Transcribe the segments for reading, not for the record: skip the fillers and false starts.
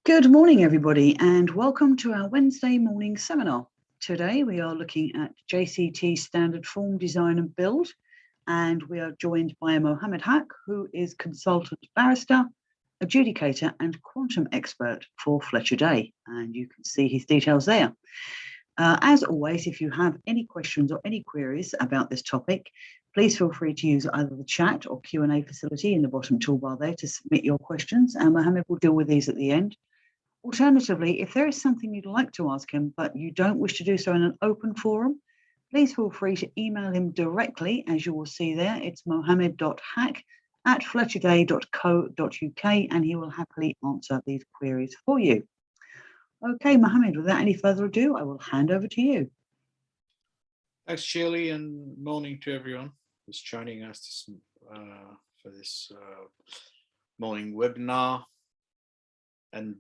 Good morning, everybody, and welcome to our Wednesday morning seminar. Today we are looking at JCT Standard Form Design and Build, and we are joined by Mohammed Haque, who is consultant barrister, adjudicator and quantum expert for Fletcher Day, and you can see his details there. As always, if you have any questions or any queries about this topic, please feel free to use either the chat or Q&A facility in the bottom toolbar there to submit your questions, and Mohammed will deal with these at the end. Alternatively, if there is something you'd like to ask him, but you don't wish to do so in an open forum, please feel free to email him directly, as you will see there. It's mohammed.haque@fletcherday.co.uk, and he will happily answer these queries for you. Okay, Mohammed, without any further ado, I will hand over to you. Thanks, Shirley, and morning to everyone who's joining us for this morning webinar. And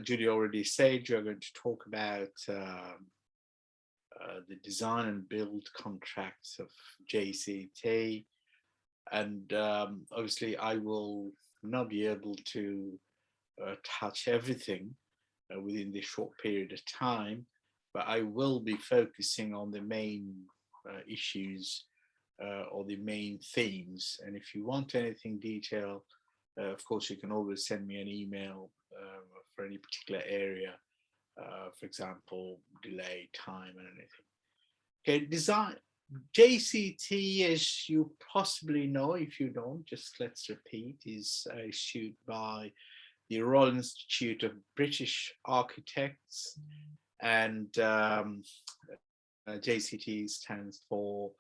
Judy already said you're going to talk about the design and build contracts of JCT. And obviously I will not be able to touch everything within this short period of time, but I will be focusing on the main issues or the main themes. And if you want anything detailed, of course, you can always send me an email for any particular area, for example, delay, time, and anything. Okay, design. JCT, as you possibly know, if you don't, just let's repeat, is issued by the Royal Institute of British Architects, and JCT stands for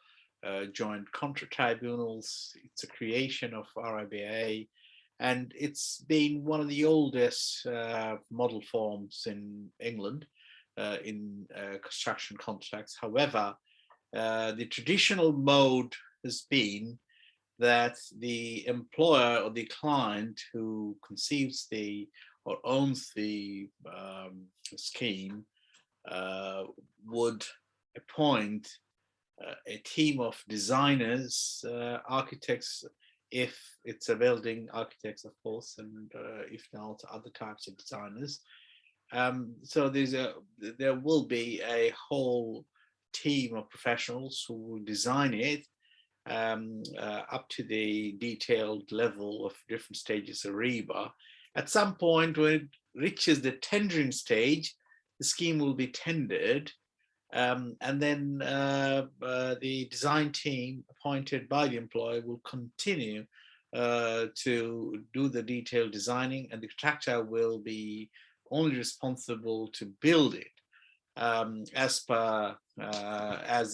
Joint Contract Tribunals. It's a creation of RIBA, and it's been one of the oldest model forms in England in construction contracts. However, the traditional mode has been that the employer or the client who conceives the or owns the scheme would appoint a team of designers, architects, if it's a building, architects, of course, and if not, other types of designers. So there will be a whole team of professionals who will design it up to the detailed level of different stages of RIBA. At some point, when it reaches the tendering stage, the scheme will be tendered, and then the design team appointed by the employer will continue to do the detailed designing, and the contractor will be only responsible to build it as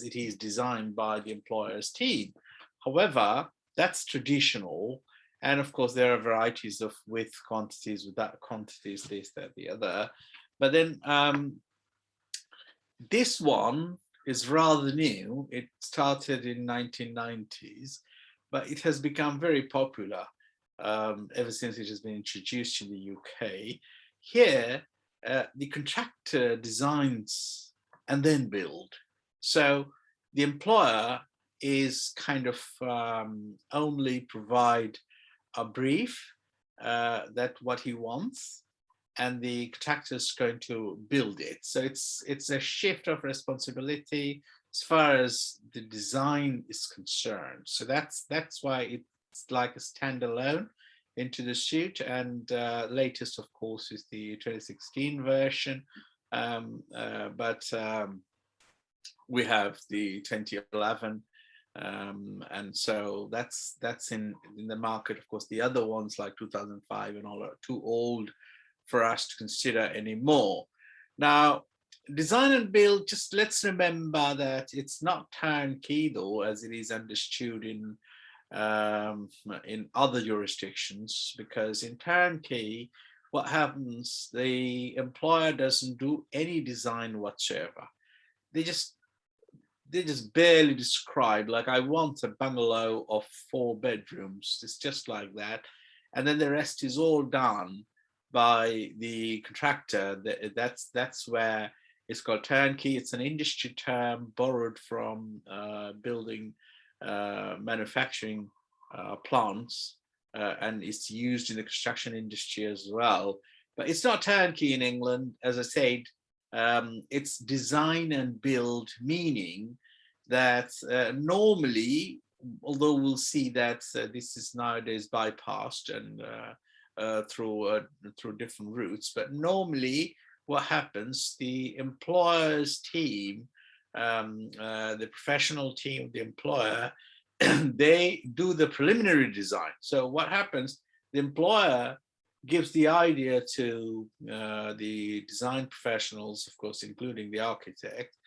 it is designed by the employer's team. However, that's traditional. And of course, there are varieties of with quantities, without quantities, this, that, the other. But then this one is rather new. It started in 1990s, but it has become very popular ever since it has been introduced in the UK. Here, the contractor designs and then build. So the employer is kind of only provide a brief that what he wants, and the contractor is going to build it. So it's a shift of responsibility as far as the design is concerned. So that's why it's like a standalone into the suite. And latest, of course, is the 2016 version, but we have the 2011. And so that's in the market. Of course, the other ones like 2005 and all are too old for us to consider anymore. Now, design and build, just let's remember that it's not turnkey though, as it is understood in other jurisdictions, because in turnkey, what happens, the employer doesn't do any design whatsoever. They just barely describe, like, I want a bungalow of 4 bedrooms. It's just like that. And then the rest is all done by the contractor. That's where it's called turnkey. It's an industry term borrowed from building manufacturing plants, and it's used in the construction industry as well. But it's not turnkey in England, as I said. It's design and build, meaning that normally, although we'll see that this is nowadays bypassed and through different routes, but normally what happens, the employer's team, the professional team of the employer, they do the preliminary design. So what happens, the employer gives the idea to the design professionals, of course, including the architect,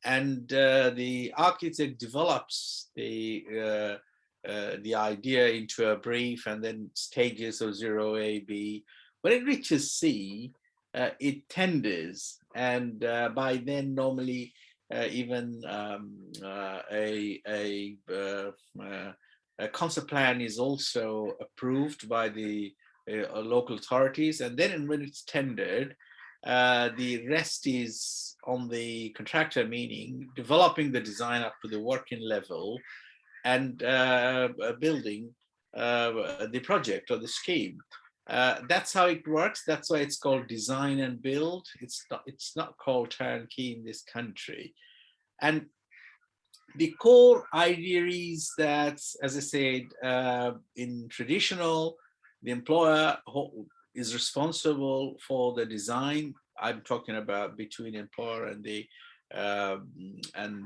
and the architect develops the idea into a brief and then stages of 0A, B. When it reaches C, it tenders, and by then normally even a concept plan is also approved by the local authorities, and then when it's tendered, the rest is on the contractor, meaning developing the design up to the working level and building the project or the scheme. That's how it works. That's why it's called design and build. It's not called turnkey in this country. And the core idea is that, as I said, in traditional, the employer is responsible for the design. I'm talking about between employer and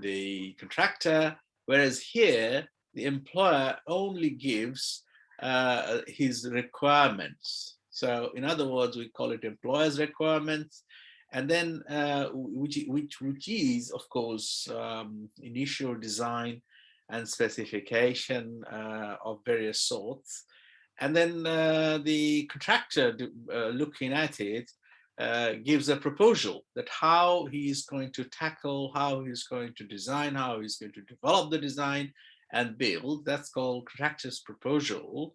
the contractor, whereas here the employer only gives his requirements. So in other words, we call it employer's requirements, and then which is, of course, initial design and specification of various sorts. And then the contractor looking at it gives a proposal that how he is going to tackle, how he's going to design, how he's going to develop the design and build. That's called contractor's proposal.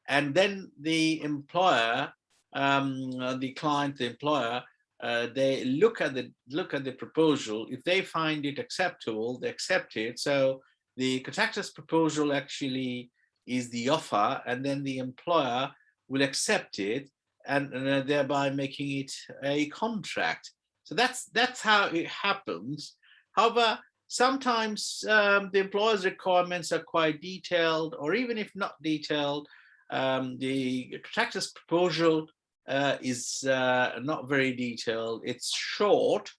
And then the employer, the client, the employer, they look at the proposal. If they find it acceptable, they accept it. So the contractor's proposal actually is the offer, and then the employer will accept it, and thereby making it a contract. So that's how it happens. However, sometimes the employer's requirements are quite detailed, or even if not detailed, the contractor's proposal is not very detailed. It's short.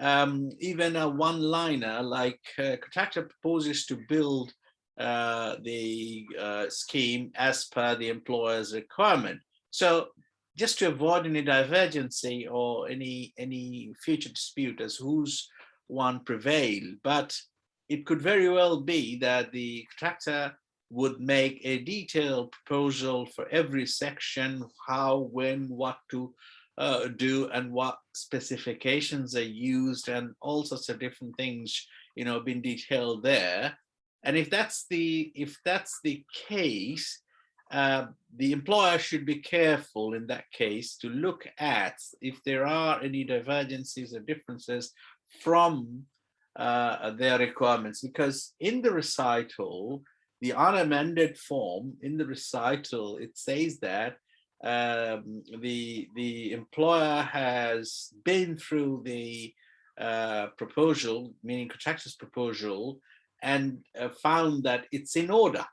Even a one-liner, like contractor proposes to build the scheme as per the employer's requirement. So just to avoid any divergency or any future dispute as whose one prevailed, but it could very well be that the contractor would make a detailed proposal for every section, how, when, what to do, and what specifications are used, and all sorts of different things, been detailed there. And if that's the case, the employer should be careful in that case to look at if there are any divergences or differences from their requirements, because in the recital, the unamended form in the recital, it says that the employer has been through the proposal, meaning contractor's proposal, and found that it's in order.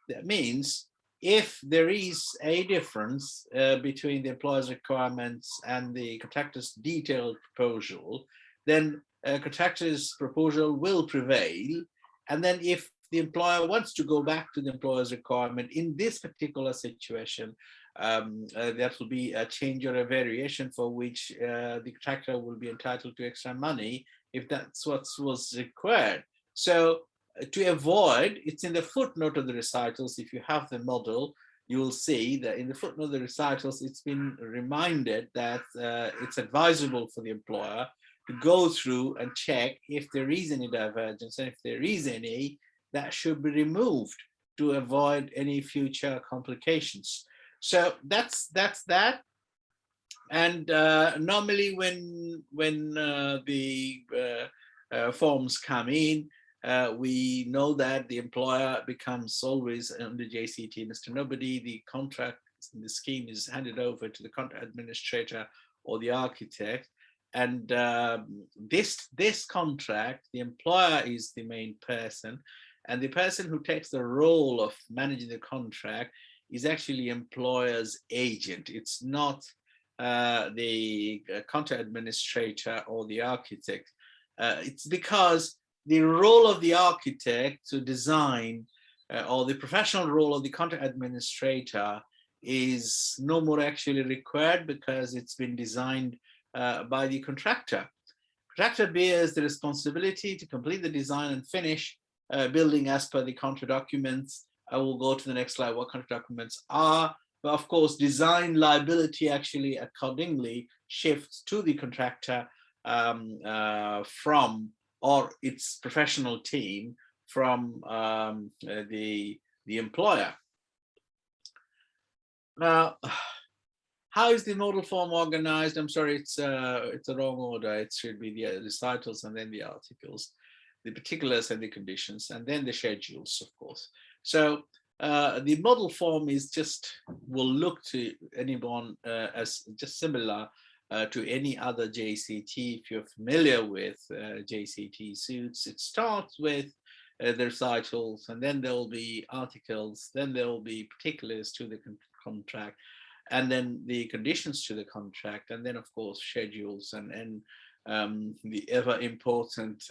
That means if there is a difference between the employer's requirements and the contractor's detailed proposal, then contractor's proposal will prevail. And then if the employer wants to go back to the employer's requirement in this particular situation, that will be a change or a variation for which the contractor will be entitled to extra money if that's what was required. So to avoid, it's in the footnote of the recitals. If you have the model, you will see that in the footnote of the recitals, it's been reminded that it's advisable for the employer to go through and check if there is any divergence, and if there is any, that should be removed to avoid any future complications. So that's that. And normally when the forms come in, we know that the employer becomes always under JCT Mr. Nobody, the the scheme is handed over to the contract administrator or the architect. And this contract, the employer is the main person, and the person who takes the role of managing the contract is actually employer's agent. It's not the contract administrator or the architect. It's because the role of the architect to design or the professional role of the contract administrator is no more actually required, because it's been designed by the contractor. Contractor bears the responsibility to complete the design and finish building as per the contract documents. I will go to the next slide, what contract documents are. But of course, design liability actually accordingly shifts to the contractor from, or its professional team from the employer. Now, how is the model form organized? I'm sorry, it's the wrong order. It should be the recitals and then the articles, the particulars and the conditions, and then the schedules, of course. So the model form is just, will look to anyone as just similar to any other JCT. If you're familiar with JCT suits, it starts with the recitals, and then there will be articles, then there will be particulars to the contract, and then the conditions to the contract, and then of course schedules, and the ever important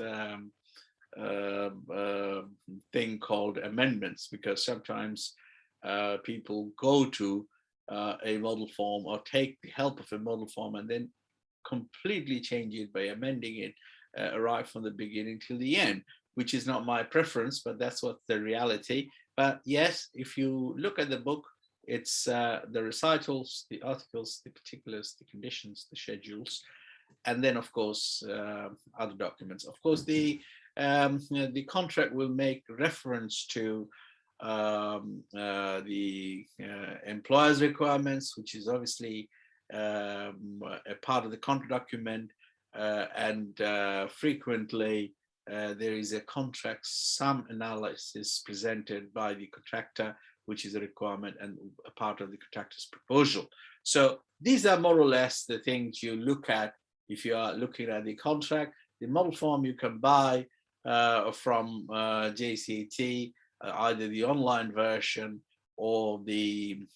thing called amendments, because sometimes people go to a model form or take the help of a model form and then completely change it by amending it right from the beginning till the end, which is not my preference, but that's what the reality. But yes, if you look at the book, it's the recitals, the articles, the particulars, the conditions, the schedules, and then of course other documents. Of course, the contract will make reference to the employer's requirements, which is obviously a part of the contract document, and frequently there is a contract sum analysis presented by the contractor, which is a requirement and a part of the contractor's proposal. So these are more or less the things you look at if you are looking at the contract. The model form you can buy from JCT, either the online version or the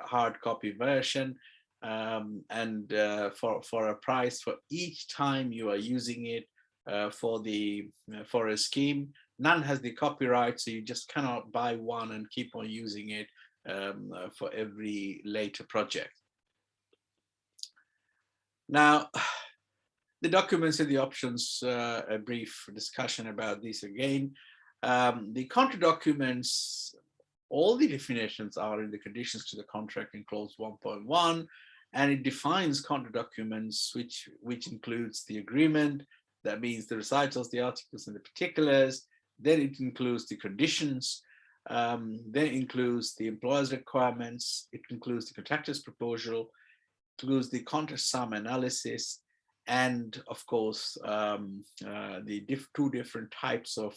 hard copy version, and for a price for each time you are using it for a scheme. None has the copyright, so you just cannot buy one and keep on using it for every later project. Now, the documents and the options, a brief discussion about this again. The contract documents, all the definitions are in the conditions to the contract in clause 1.1, and it defines contract documents, which includes the agreement. That means the recitals, the articles, and the particulars. Then it includes the conditions. Then it includes the employer's requirements. It includes the contractor's proposal. It includes the contract sum analysis, and of course the two different types of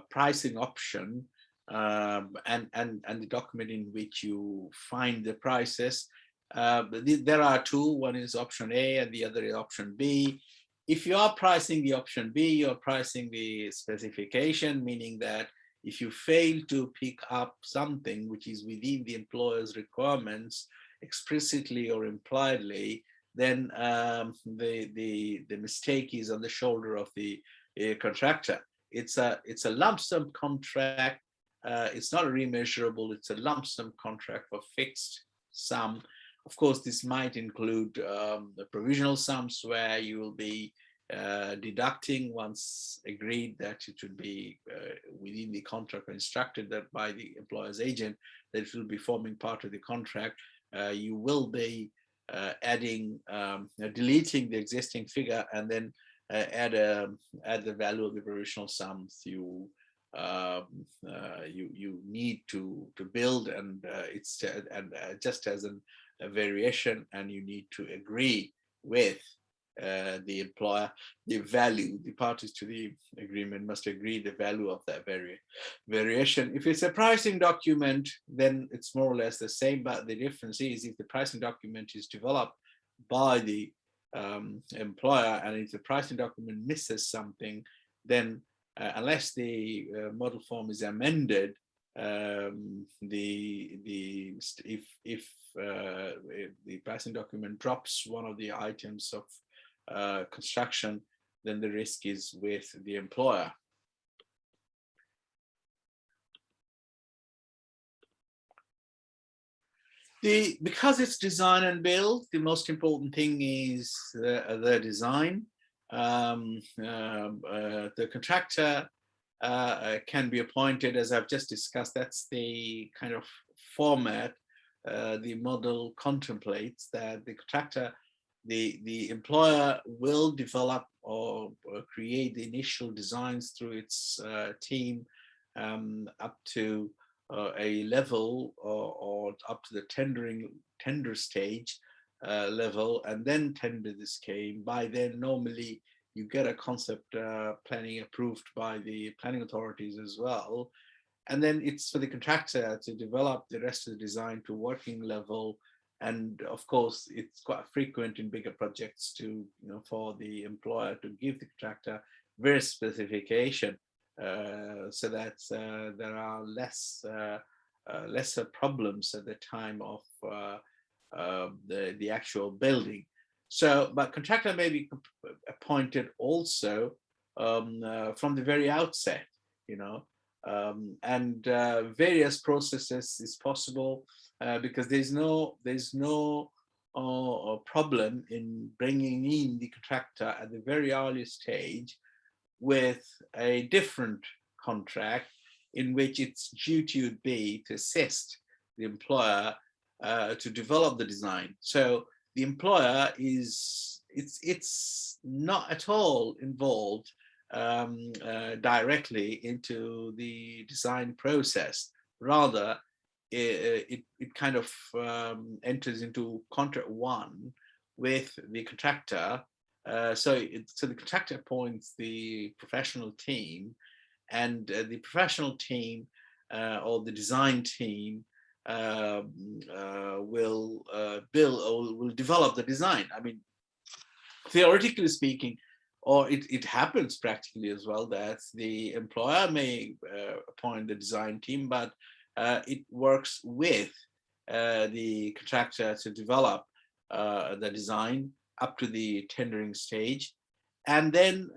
pricing option, and the document in which you find the prices. There are two. One is option A and the other is option B. If you are pricing the option B, you're pricing the specification, meaning that if you fail to pick up something which is within the employer's requirements explicitly or impliedly, then the mistake is on the shoulder of the contractor. It's a lump sum contract. It's not remeasurable. It's a lump sum contract for fixed sum. Of course, this might include the provisional sums where you will be deducting, once agreed that it would be within the contract or instructed that by the employer's agent that it will be forming part of the contract. You will be adding, deleting the existing figure, and then add the value of the provisional sums you need to build, and it's just as a variation, and you need to agree with the employer, the value. The parties to the agreement must agree the value of that variation. If it's a pricing document, then it's more or less the same, but the difference is if the pricing document is developed by the employer, and if the pricing document misses something, then unless the model form is amended, if the pricing document drops one of the items of construction, then the risk is with the employer. Because it's design and build, the most important thing is the design. The contractor can be appointed, as I've just discussed. That's the kind of format the model contemplates, that the contractor, the employer will develop or create the initial designs through its team up to a level or up to the tender stage level, and then tender the scheme. By then, normally you get a concept planning approved by the planning authorities as well. And then it's for the contractor to develop the rest of the design to working level. And of course, it's quite frequent in bigger projects to, for the employer to give the contractor various specification so that there are lesser problems at the time of the actual building. So, but contractor may be appointed also from the very outset, and various processes is possible because there's no problem in bringing in the contractor at the very early stage with a different contract in which its duty would be to assist the employer to develop the design. So the employer it's not at all involved directly into the design process. Rather, it kind of enters into contract one with the contractor. So the contractor appoints the professional team, and the professional team or the design team will build or will develop the design. I mean, theoretically speaking, or it happens practically as well, that the employer may appoint the design team, but it works with the contractor to develop the design up to the tendering stage. And then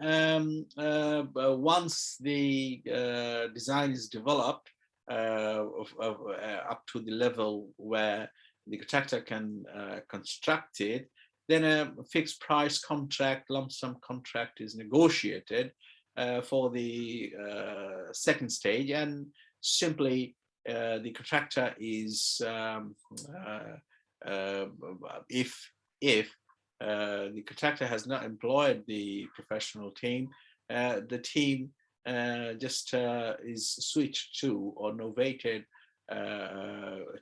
once the design is developed up to the level where the contractor can construct it, then a fixed price contract, lump sum contract is negotiated for the second stage, and simply the contractor is, if the contractor has not employed the professional team, the team just is switched to or novated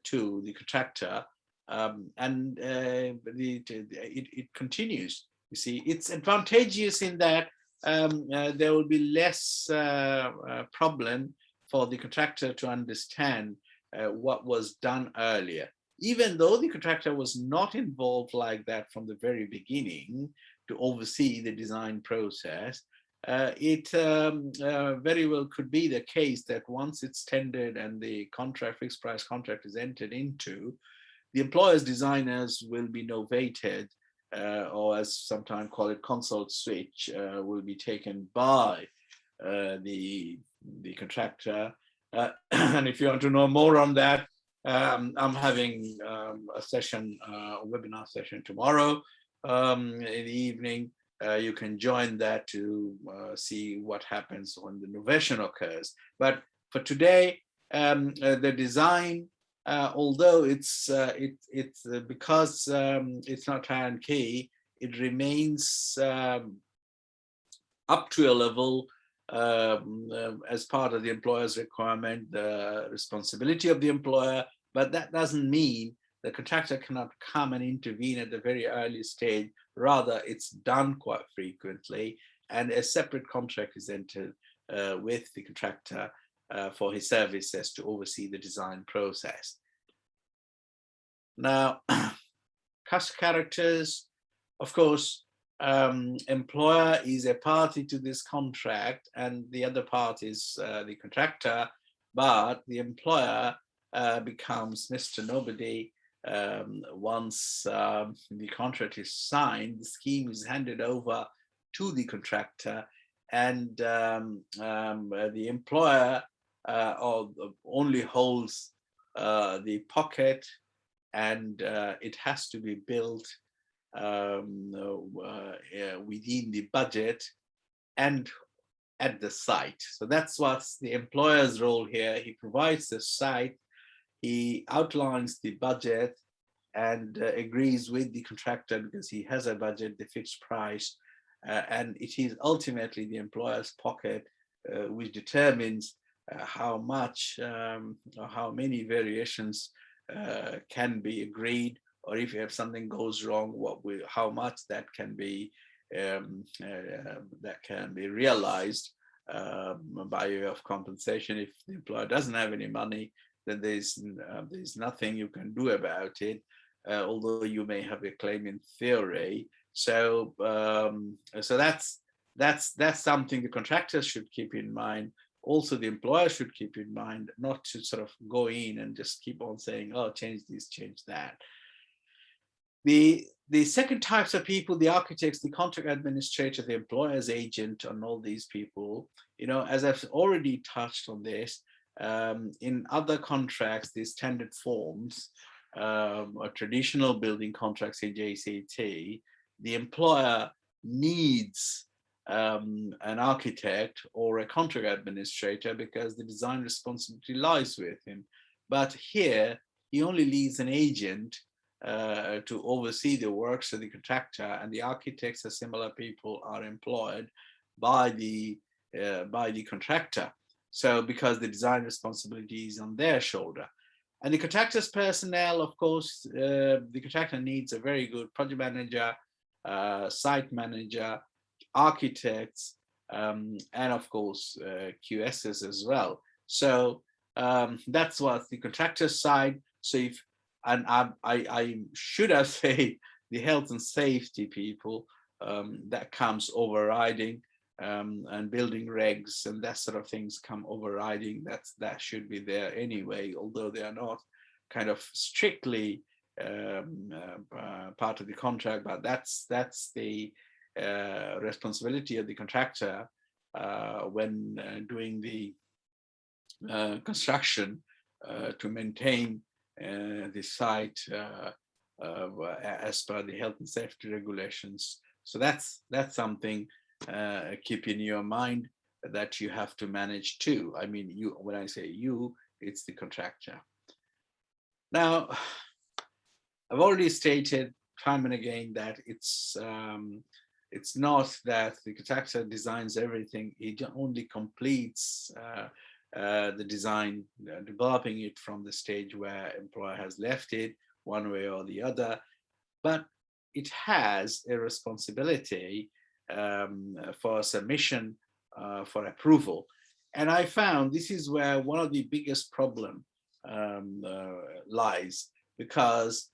to the contractor, and it continues. You see, it's advantageous in that there will be less problem for the contractor to understand what was done earlier. Even though the contractor was not involved like that from the very beginning to oversee the design process, it very well could be the case that once it's tendered and the contract, fixed price contract is entered into, the employer's designers will be novated, or as sometimes call it, consult switch, will be taken by the contractor. And if you want to know more on that, I'm having a session, a webinar session tomorrow in the evening. You can join that to see what happens when the novation occurs. But for today, the design, although it's because it's not turnkey, it remains up to a level as part of the employer's requirement, the responsibility of the employer. But that doesn't mean the contractor cannot come and intervene at the very early stage. Rather, it's done quite frequently, and a separate contract is entered with the contractor for his services to oversee the design process. Now, cast characters, of course, employer is a party to this contract, and the other part is the contractor, but the employer becomes Mr. Nobody once the contract is signed. The scheme is handed over to the contractor, and the employer only holds the pocket, and it has to be built within the budget and at the site. So that's what's the employer's role here. He provides the site, he outlines the budget, and agrees with the contractor because he has a budget, the fixed price, and it is ultimately the employer's pocket which determines how much or how many variations can be agreed, or if something goes wrong, how much that can be realized by way of compensation. If the employer doesn't have any money, then there's nothing you can do about it, although you may have a claim in theory. So so that's something the contractors should keep in mind. Also, the employer should keep in mind, not to sort of go in and just keep on saying, oh, change this, change that. The second types of people, the architects, the contract administrator, the employer's agent, and all these people, as I've already touched on this, in other contracts, these standard forms, or traditional building contracts in JCT, the employer needs an architect or a contract administrator because the design responsibility lies with him. But here, he only leaves an agent to oversee the works of the contractor, and the architects or similar people are employed by the contractor. So because the design responsibility is on their shoulder. And the contractor's personnel, of course, the contractor needs a very good project manager, site manager, architects, and of course, QSs as well. So that's what the contractor's side. So if, and I should have said the health and safety people, that comes overriding, and building regs and that sort of things come overriding. That should be there anyway, although they are not kind of strictly part of the contract, but that's the responsibility of the contractor when doing the construction to maintain the site as per the health and safety regulations. So that's something keep in your mind that you have to manage too. I mean, when I say you, it's the contractor. Now, I've already stated time and again that it's not that the contractor designs everything. He only completes the design, developing it from the stage where employer has left it one way or the other, but it has a responsibility for submission for approval. And I found this is where one of the biggest problem lies, because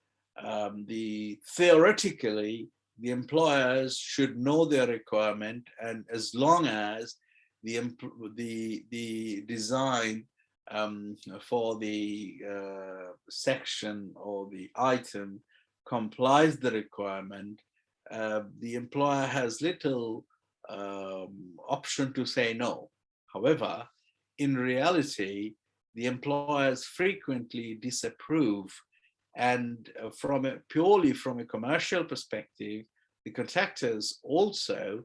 theoretically the employers should know their requirement, and as long as the design for the section or the item complies the requirement, the employer has little option to say no. However, in reality, the employers frequently disapprove, and purely from a commercial perspective, the contractors also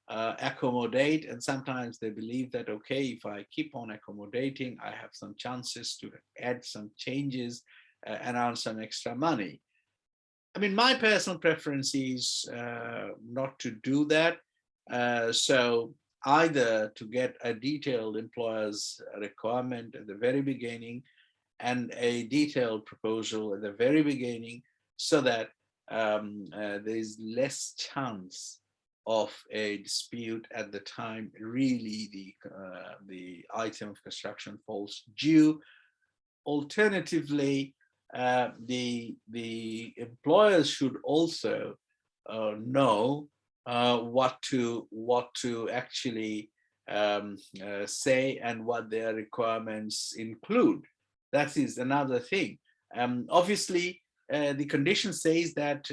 accommodate, and sometimes they believe that, okay, if I keep on accommodating, I have some chances to add some changes and earn some extra money. I mean, my personal preference is not to do that. So either to get a detailed employer's requirement at the very beginning and a detailed proposal at the very beginning, so that there is less chance of a dispute at the time really the item of construction falls due. Alternatively, the employers should also know what to actually say and what their requirements include. That is another thing. Obviously, the condition says that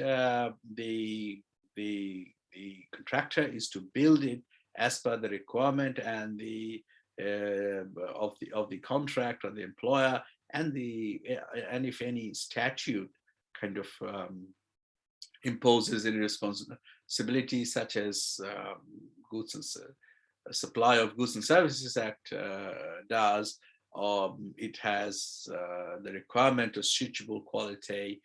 the contractor is to build it as per the requirement and the of the contract or the employer, and if any statute kind of imposes any responsibility, such as goods and supply of goods and services act does, it has the requirement of suitable quality,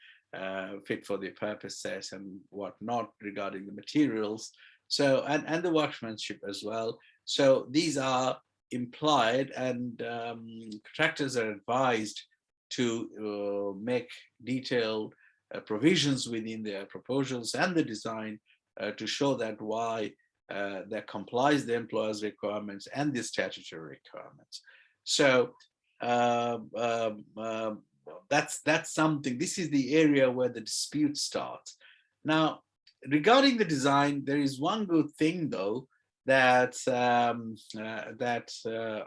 fit for the purposes and whatnot regarding the materials. So, and the workmanship as well. So these are implied, and contractors are advised to make detailed provisions within their proposals and the design to show that why that complies the employer's requirements and the statutory requirements. So that's something. This is the area where the dispute starts. Now, regarding the design, there is one good thing though, that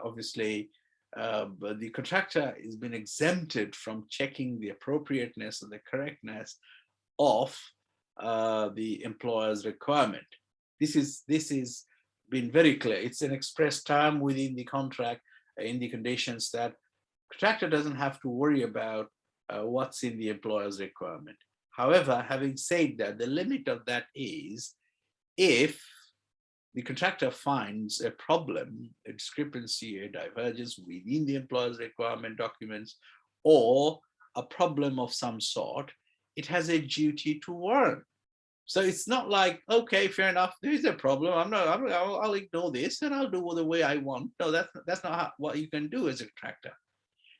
obviously the contractor has been exempted from checking the appropriateness and the correctness of the employer's requirement. This is been very clear. It's an express term within the contract in the conditions that contractor doesn't have to worry about what's in the employer's requirement. However, having said that, the limit of that is if the contractor finds a problem, a discrepancy, a divergence within the employer's requirement documents, or a problem of some sort, it has a duty to warn. So it's not like, okay, fair enough, there is a problem. I'll ignore this and I'll do it the way I want. No, that's not what you can do as a contractor.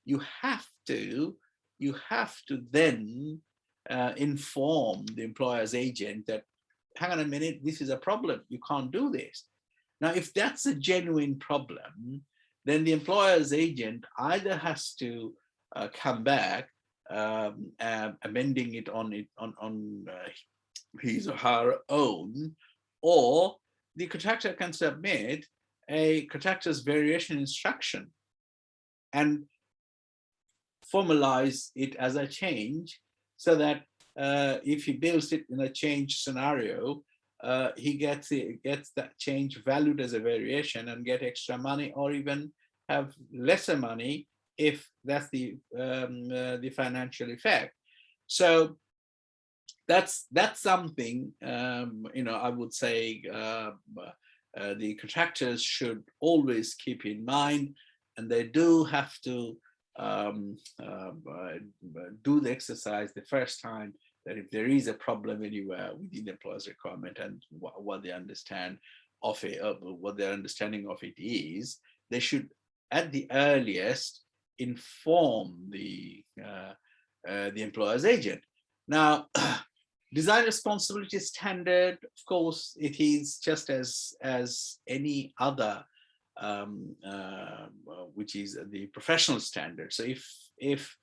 You have to then inform the employer's agent that, hang on a minute, this is a problem. You can't do this. Now, if that's a genuine problem, then the employer's agent either has to come back, amending it on his or her own, or the contractor can submit a contractor's variation instruction and formalize it as a change, so that if he builds it in a change scenario, he gets that change valued as a variation and get extra money, or even have lesser money if that's the financial effect. So that's something I would say the contractors should always keep in mind, and they do have to do the exercise the first time, that if there is a problem anywhere within the employer's requirement and what they understand of it, what their understanding of it is, they should at the earliest inform the employer's agent. Now, design responsibility standard, of course, it is just as any other, which is the professional standard. So if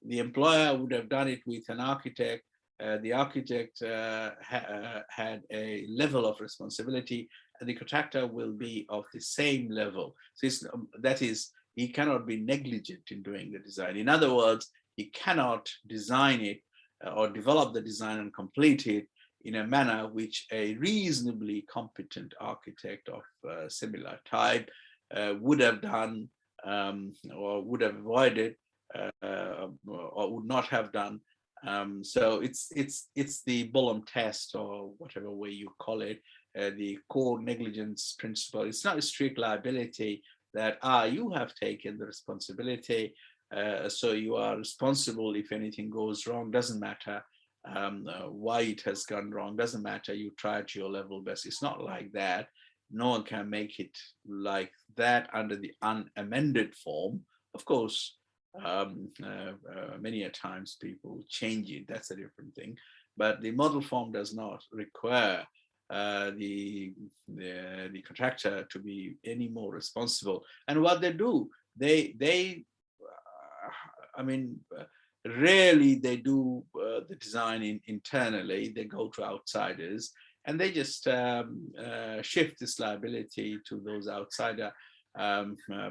the employer would have done it with an architect, the architect had a level of responsibility, and the contractor will be of the same level. So that is, he cannot be negligent in doing the design. In other words, he cannot design it or develop the design and complete it in a manner which a reasonably competent architect of similar type would have done, or would have avoided, or would not have done. So it's the Bolam test, or whatever way you call it, the core negligence principle. It's not a strict liability that you have taken the responsibility, so you are responsible if anything goes wrong. Doesn't matter why it has gone wrong, doesn't matter, you tried to your level best. It's not like that. No one can make it like that under the unamended form. Of course, Many a times people change it, that's a different thing. But the model form does not require the contractor to be any more responsible. And what they do, they I mean, rarely they do the design internally. They go to outsiders and they just shift this liability to those outsider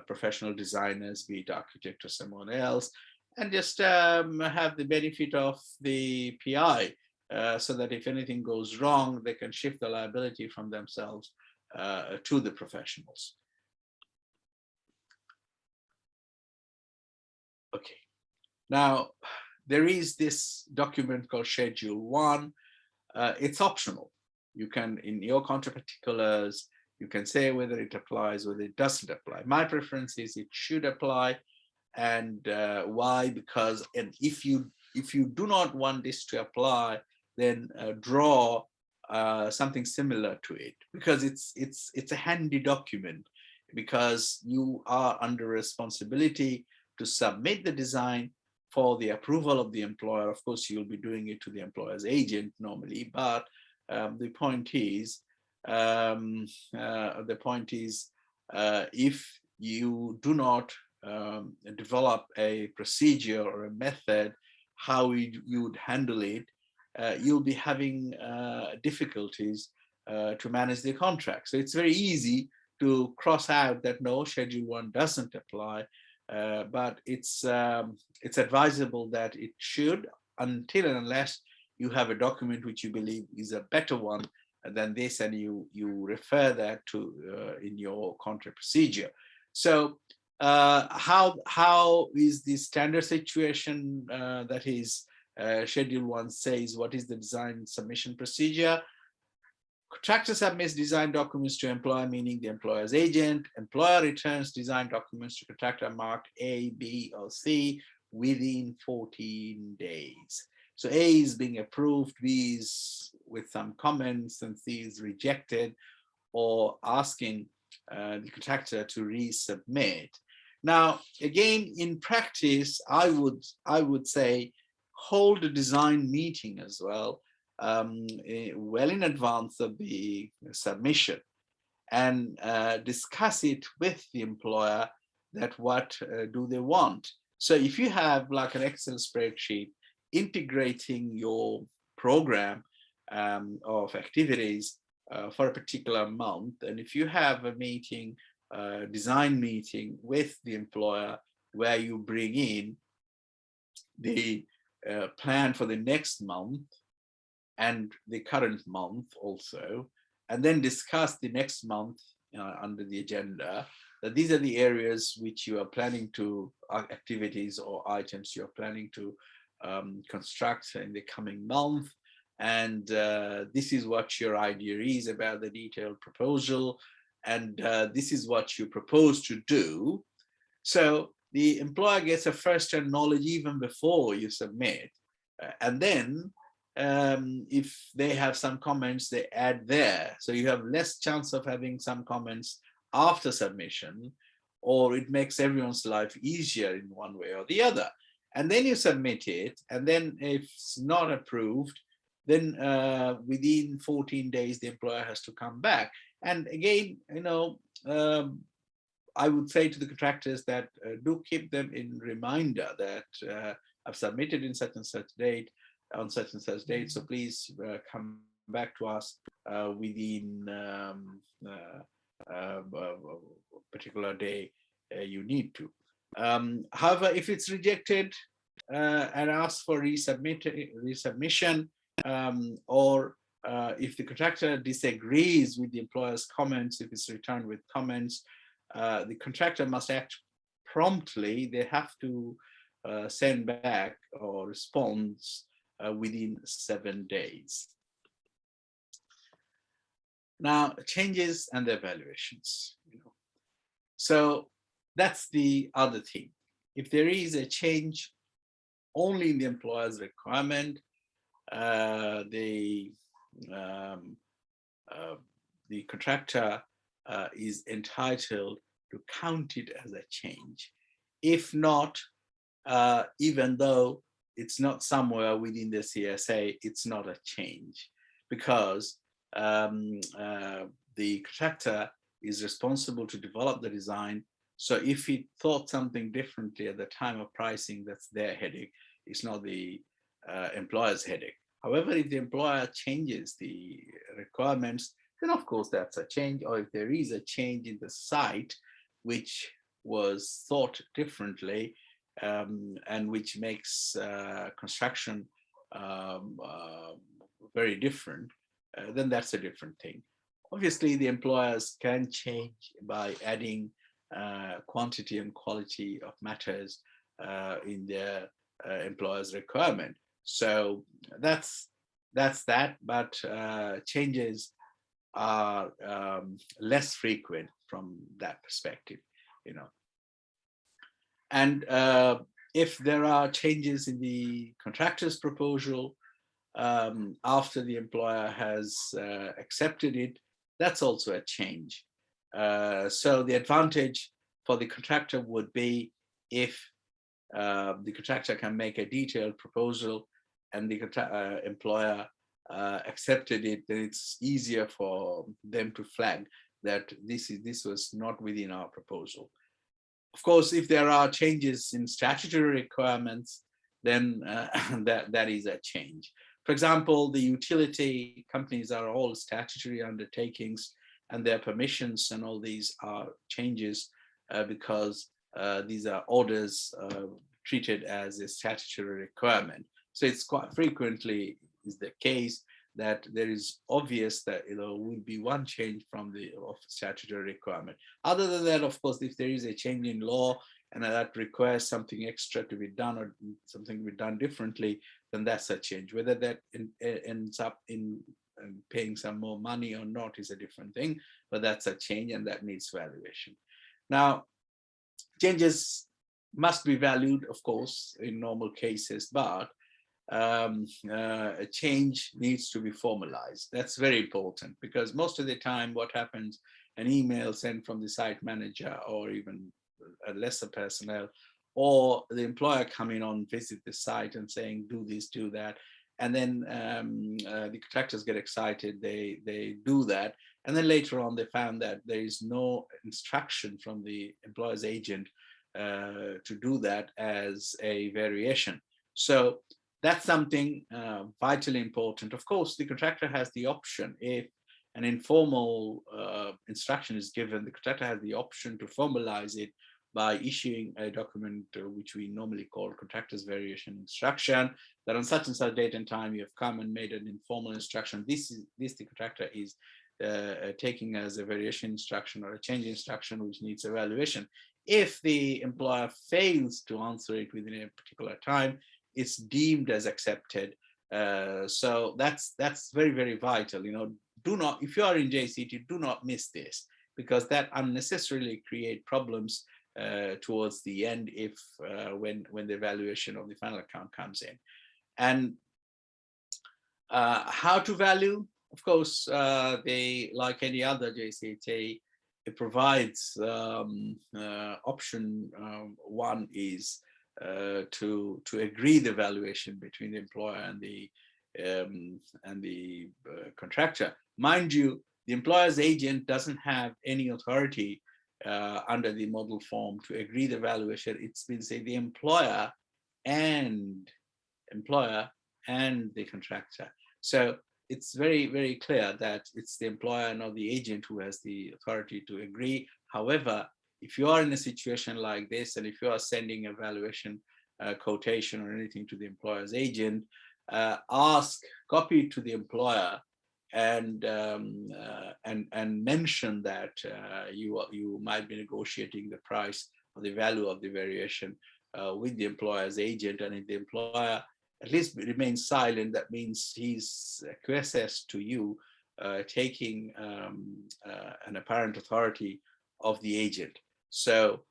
professional designers, be it architect or someone else, and just have the benefit of the PI, so that if anything goes wrong, they can shift the liability from themselves to the professionals. Okay. Now, there is this document called Schedule 1. It's optional. You can, in your contract particulars, you can say whether it applies, whether it doesn't apply. My preference is it should apply. And why? Because, and if you do not want this to apply, then draw something similar to it, because it's a handy document, because you are under responsibility to submit the design for the approval of the employer. Of course, you'll be doing it to the employer's agent normally, but the point is, if you do not develop a procedure or a method how you would handle it, you'll be having difficulties to manage the contract. So it's very easy to cross out that no, Schedule 1 doesn't apply, but it's advisable that it should, until and unless you have a document which you believe is a better one than this, and you refer that to in your contract procedure. So how is the standard situation? That is, Schedule 1 says what is the design submission procedure. Contractor submits design documents to employer, meaning the employer's agent. Employer returns design documents to contractor marked A, B, or C within 14 days. So A is being approved, B is with some comments, and C is rejected or asking the contractor to resubmit. Now, again, in practice, I would say hold a design meeting as well, well in advance of the submission, and discuss it with the employer that what do they want. So if you have like an Excel spreadsheet integrating your program of activities for a particular month, and if you have a meeting, design meeting with the employer where you bring in the plan for the next month and the current month also, and then discuss the next month under the agenda, that these are the areas which you are planning to, activities or items you are planning to construct in the coming month, and this is what your idea is about the detailed proposal, and this is what you propose to do. So the employer gets a first-hand knowledge even before you submit, and then if they have some comments, they add there. So you have less chance of having some comments after submission, or it makes everyone's life easier in one way or the other. And then you submit it, and then if it's not approved, then within 14 days, the employer has to come back. And again, you know, I would say to the contractors that do keep them in reminder that I've submitted in such and such date, on such and such date, so please come back to us within a particular day you need to. However, if it's rejected and asked for resubmission, or if the contractor disagrees with the employer's comments, if it's returned with comments, the contractor must act promptly. They have to send back or respond within 7 days. Now, changes and the evaluations. So that's the other thing. If there is a change only in the employer's requirement, the contractor is entitled to count it as a change. If not, even though it's not somewhere within the CSA, it's not a change, because the contractor is responsible to develop the design. So if he thought something differently at the time of pricing, that's their headache. It's not the employer's headache. However, if the employer changes the requirements, then of course that's a change. Or if there is a change in the site, which was thought differently, and which makes construction very different, then that's a different thing. Obviously, the employers can change by adding quantity and quality of matters in their employer's requirement. So that's that, but changes are less frequent from that perspective, you know. And if there are changes in the contractor's proposal after the employer has accepted it, that's also a change. So the advantage for the contractor would be if the contractor can make a detailed proposal and the employer accepted it, then it's easier for them to flag that this was not within our proposal. Of course, if there are changes in statutory requirements, then that is a change. For example, the utility companies are all statutory undertakings, and their permissions and all these are changes because these are orders treated as a statutory requirement. So it's quite frequently is the case that there is obvious that will be one change from the statutory requirement. Other than that, of course, if there is a change in law and that requires something extra to be done or something to be done differently, then that's a change. Whether that ends up in paying some more money or not is a different thing, but that's a change and that needs valuation. Now, changes must be valued, of course, in normal cases, but a change needs to be formalized. That's very important, because most of the time what happens, an email sent from the site manager or even a lesser personnel, or the employer coming on visit the site and saying do this, do that, and then the contractors get excited, they do that, and then later on they found that there is no instruction from the employer's agent to do that as a variation. So that's something vitally important. Of course, the contractor has the option, if an informal instruction is given, the contractor has the option to formalize it by issuing a document which we normally call contractor's variation instruction, that on such and such date and time you have come and made an informal instruction. This the contractor is taking as a variation instruction or a change instruction which needs evaluation. If the employer fails to answer it within a particular time, it's deemed as accepted. So that's very, very vital. Do not, if you are in JCT, do not miss this, because that unnecessarily create problems towards the end if when the evaluation of the final account comes in. And how to value? Of course, they, like any other JCT, it provides option one is to agree the valuation between the employer and the contractor. Mind you, the employer's agent doesn't have any authority under the model form to agree the valuation. It's been say the employer and the contractor. So it's very, very clear that it's the employer, not the agent, who has the authority to agree. However, if you are in a situation like this, and if you are sending a valuation quotation or anything to the employer's agent, copy it to the employer and mention that you might be negotiating the price or the value of the variation with the employer's agent. And if the employer at least remains silent, that means he's acquiesced to you taking an apparent authority of the agent. So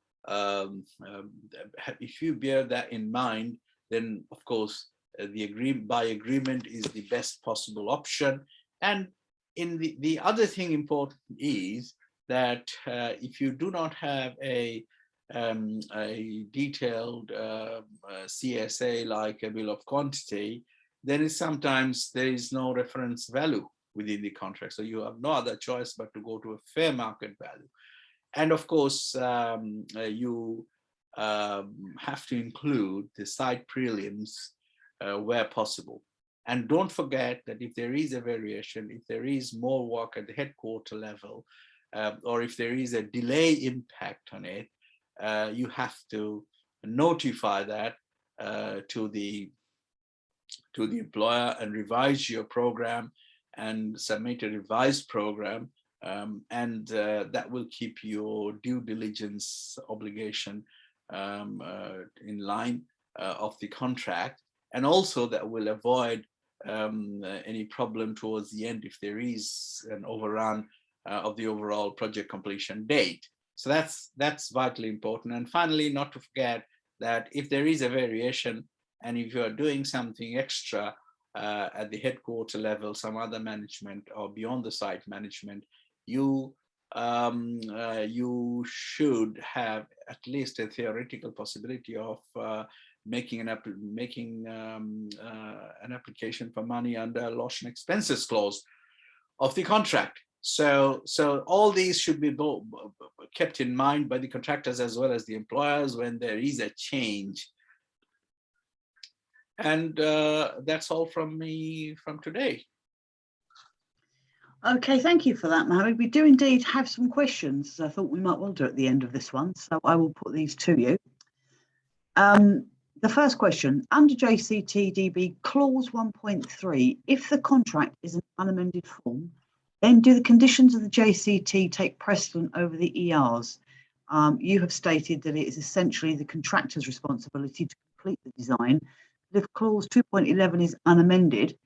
if you bear that in mind, then of course by agreement is the best possible option. And in the other thing important is that if you do not have a a detailed CSA like a bill of quantity, then sometimes there is no reference value within the contract. So you have no other choice but to go to a fair market value. And of course, you have to include the site prelims where possible. And don't forget that if there is a variation, if there is more work at the headquarter level, or if there is a delay impact on it, you have to notify that to the employer and revise your program and submit a revised program, and that will keep your due diligence obligation in line of the contract, and also that will avoid any problem towards the end if there is an overrun of the overall project completion date. So that's vitally important. And finally, not to forget that if there is a variation and if you are doing something extra at the headquarter level, some other management or beyond the site management, you should have at least a theoretical possibility of making an application for money under loss and expenses clause of the contract. So all these should be kept in mind by the contractors as well as the employers when there is a change. And that's all from me from today. Okay, thank you for that, Mohammed. We do indeed have some questions. I thought we might well do at the end of this one, so I will put these to you. The first question, under JCT DB clause 1.3, if the contract is an unamended form, then do the conditions of the JCT take precedent over the ERs? You have stated that it is essentially the contractor's responsibility to complete the design. But if clause 2.11 is unamended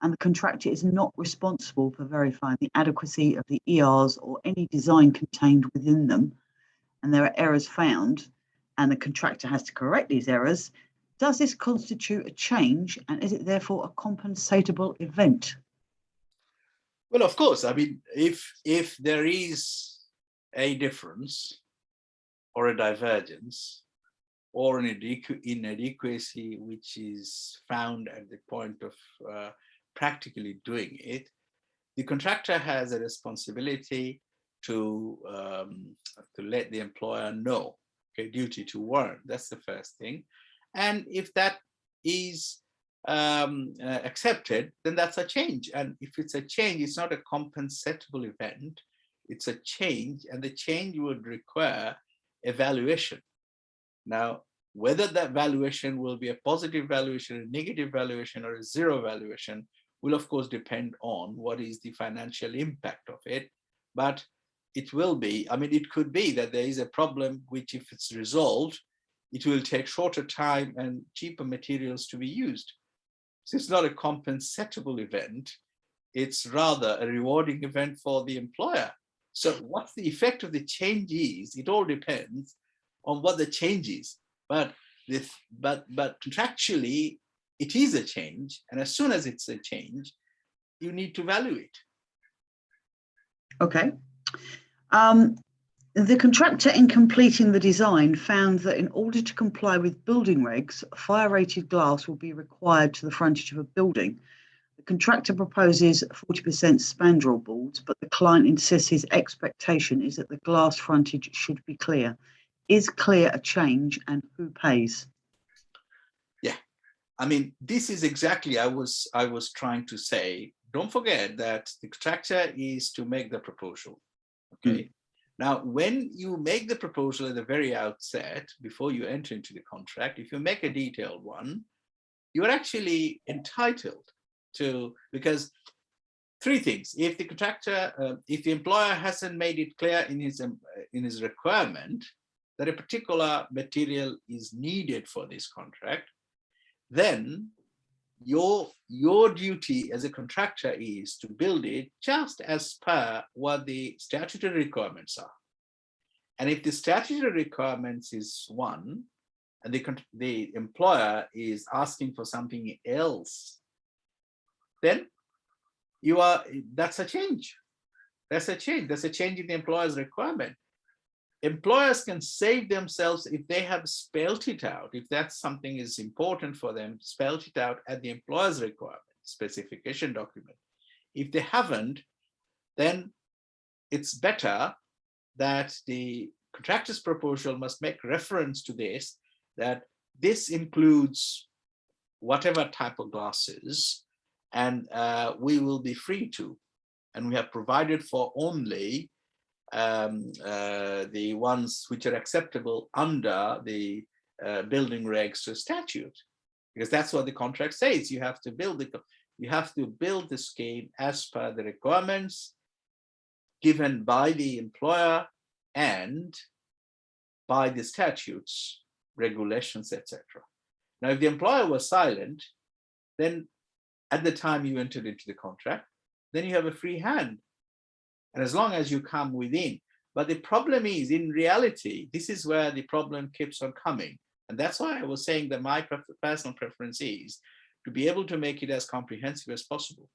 and the contractor is not responsible for verifying the adequacy of the ERs or any design contained within them, and there are errors found, and the contractor has to correct these errors, does this constitute a change, and is it therefore a compensatable event? Well, of course. I mean, if there is a difference or a divergence or an inadequacy which is found at the point of practically doing it, the contractor has a responsibility to let the employer know. Okay, duty to warn. That's the first thing. And if that is accepted, then that's a change. And if it's a change, it's not a compensatable event. It's a change, and the change would require evaluation. Now, whether that valuation will be a positive valuation, a negative valuation, or a zero valuation will, of course, depend on what is the financial impact of it. But it will be, I mean, it could be that there is a problem which, if it's resolved, it will take shorter time and cheaper materials to be used. So it's not a compensatable event. It's rather a rewarding event for the employer. So what the effect of the change is, it all depends on what the change is. But contractually, it is a change. And as soon as it's a change, you need to value it. Okay. The contractor, in completing the design, found that in order to comply with building regs, fire-rated glass will be required to the frontage of a building. The contractor proposes 40% spandrel boards, but the client insists his expectation is that the glass frontage should be clear. Is clear a change, and who pays? Yeah, I mean, this is exactly I was trying to say. Don't forget that the contractor is to make the proposal. Okay. Now, when you make the proposal at the very outset, before you enter into the contract, if you make a detailed one, you are actually entitled to, because three things. If the contractor, if the employer hasn't made it clear in his requirement that a particular material is needed for this contract, then your duty as a contractor is to build it just as per what the statutory requirements are. And if the statutory requirements is one, and the employer is asking for something else, then that's a change. That's a change. That's a change in the employer's requirement. employers can save themselves if they have spelled it out, if that's something is important for them, spelled it out at the employer's requirement, specification document. If they haven't, then it's better that the contractor's proposal must make reference to this, that this includes whatever type of glasses, and we will be free to. And we have provided for only the ones which are acceptable under the building regs to statute, because that's what the contract says. You have to build the scheme as per the requirements given by the employer and by the statutes, regulations, etc. Now, if the employer was silent, then at the time you entered into the contract, then you have a free hand. And as long as you come within. But the problem is, in reality, this is where the problem keeps on coming. And that's why I was saying that my personal preference is to be able to make it as comprehensive as possible.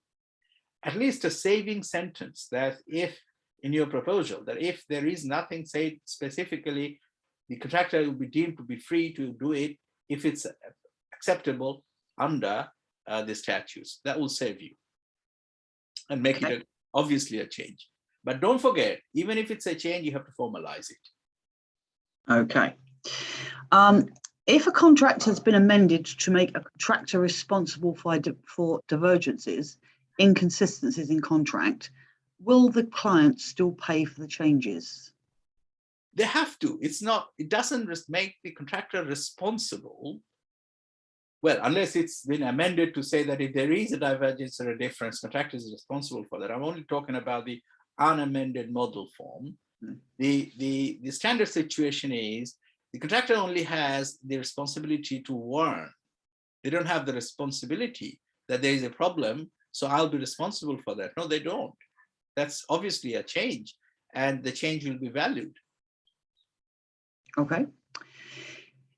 At least a saving sentence that if, in your proposal, that if there is nothing said specifically, the contractor will be deemed to be free to do it if it's acceptable under the statutes. That will save you and make it obviously a change. But don't forget, even if it's a change, you have to formalize it. Okay. If a contract has been amended to make a contractor responsible for divergences, inconsistencies in contract, will the client still pay for the changes? They have to. It doesn't just make the contractor responsible. Well, unless it's been amended to say that if there is a divergence or a difference, contractor is responsible for that. I'm only talking about the unamended model form. The standard situation is the contractor only has the responsibility to warn. They don't have the responsibility that there is a problem, so I'll be responsible for that. No, they don't. That's obviously a change, and the change will be valued. Okay.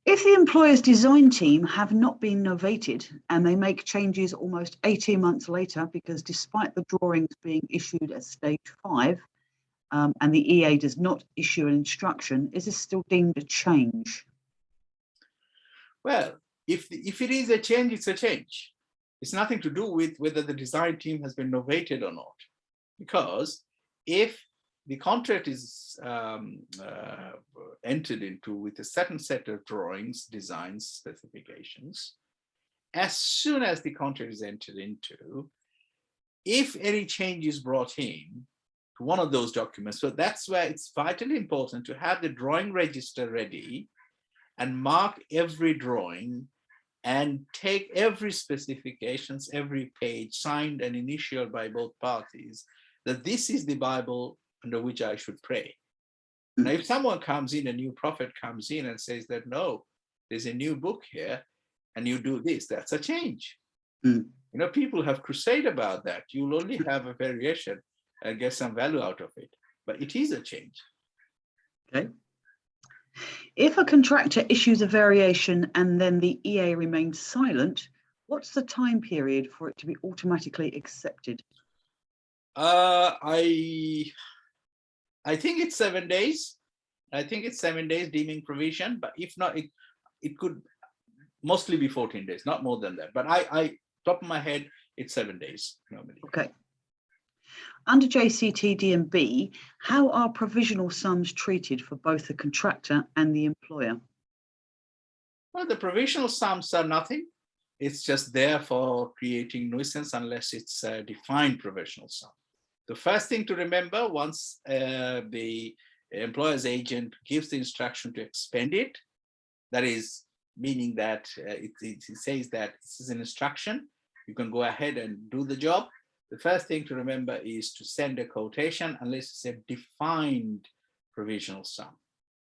If the employer's design team have not been novated and they make changes almost 18 months later, because despite the drawings being issued at stage 5 and the EA does not issue an instruction, is this still deemed a change? Well, if it is a change, it's a change. It's nothing to do with whether the design team has been novated or not. Because if the contract is entered into with a certain set of drawings, designs, specifications, as soon as the contract is entered into, if any change is brought in to one of those documents, so that's where it's vitally important to have the drawing register ready and mark every drawing and take every specifications, every page signed and initialed by both parties, that this is the Bible under which I should pray. Now, if someone comes in, a new prophet comes in and says that, no, there's a new book here and you do this, that's a change. You know, people have crusade about that. You'll only have a variation and get some value out of it, but it is a change. Okay. If a contractor issues a variation and then the EA remains silent, what's the time period for it to be automatically accepted? I think it's 7 days. I think it's 7 days deeming provision, but if not, it could mostly be 14 days, not more than that. But I top of my head, it's 7 days normally. Okay. Under JCT D&B, how are provisional sums treated for both the contractor and the employer? Well, the provisional sums are nothing. It's just there for creating nuisance unless it's a defined provisional sum. The first thing to remember, once the employer's agent gives the instruction to expend it, that is meaning that it says that this is an instruction, you can go ahead and do the job. The first thing to remember is to send a quotation unless it's a defined provisional sum.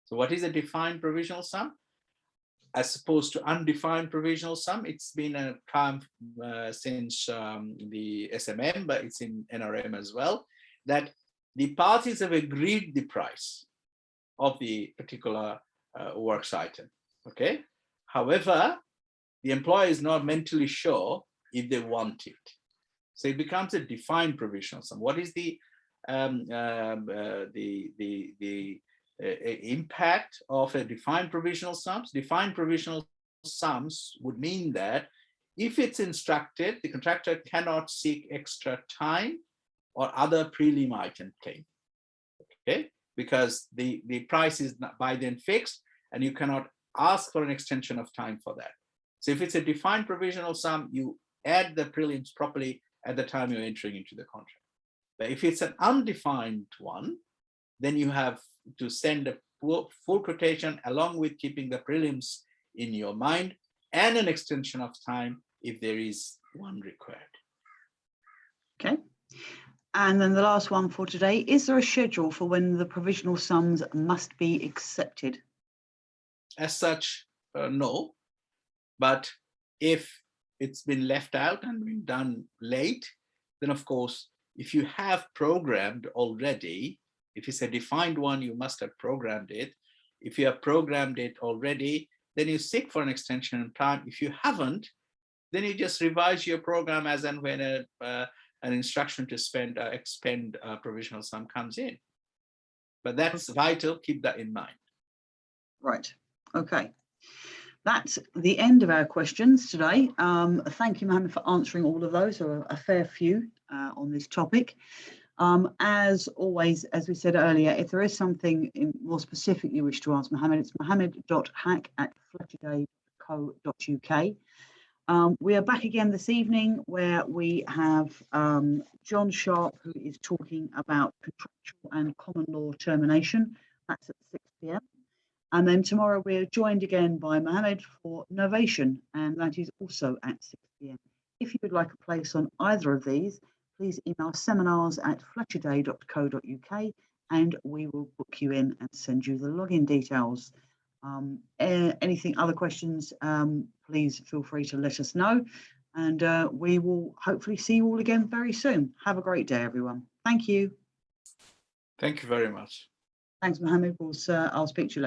So what is a defined provisional sum? As opposed to undefined provisional sum, it's been a term since the SMM, but it's in NRM as well, that the parties have agreed the price of the particular works item, okay? However, the employer is not mentally sure if they want it. So it becomes a defined provisional sum. What is the impact of a defined provisional sums. Defined provisional sums would mean that if it's instructed, the contractor cannot seek extra time or other prelim item claim, okay? Because the price is not by then fixed and you cannot ask for an extension of time for that. So if it's a defined provisional sum, you add the prelims properly at the time you're entering into the contract. But if it's an undefined one, then you have to send a full quotation along with keeping the prelims in your mind and an extension of time if there is one required. Okay. And then the last one for today, is there a schedule for when the provisional sums must be accepted? As such, no. But if it's been left out and been done late, then of course, if you have programmed already, if it's a defined one, you must have programmed it. If you have programmed it already, then you seek for an extension in time. If you haven't, then you just revise your program as and when an instruction to expend provisional sum comes in. But that's vital, keep that in mind. Right, okay. That's the end of our questions today. Thank you, Mohammed, for answering all of those, or a fair few on this topic. As always, as we said earlier, if there is something more specific you wish to ask Mohammed, it's mohammed.haque@fletcherday.co.uk. We are back again this evening where we have John Sharp, who is talking about contractual and common law termination. That's at 6 p.m. And then tomorrow we're joined again by Mohammed for novation, and that is also at 6 p.m. If you would like a place on either of these, please email seminars@fletcherday.co.uk and we will book you in and send you the login details. Anything other questions, please feel free to let us know, and we will hopefully see you all again very soon. Have a great day, everyone. Thank you. Thank you very much. Thanks, Mohammed. I'll speak to you later.